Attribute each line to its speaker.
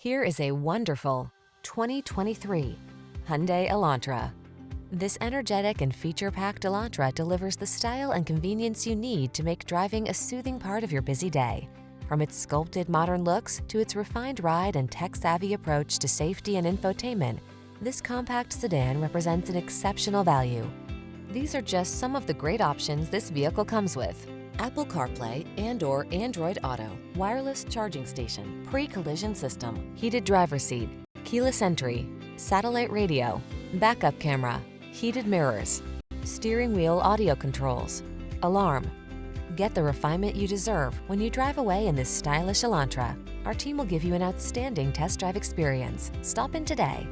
Speaker 1: Here is a wonderful 2023 Hyundai Elantra. This energetic and feature-packed Elantra delivers the style and convenience you need to make driving a soothing part of your busy day. From its sculpted modern looks to its refined ride and tech-savvy approach to safety and infotainment, this compact sedan represents an exceptional value. These are just some of the great options this vehicle comes with: Apple CarPlay and/or Android Auto, wireless charging station, pre-collision system, heated driver's seat, keyless entry, satellite radio, backup camera, heated mirrors, steering wheel audio controls, alarm. Get the refinement you deserve when you drive away in this stylish Elantra. Our team will give you an outstanding test drive experience. Stop in today.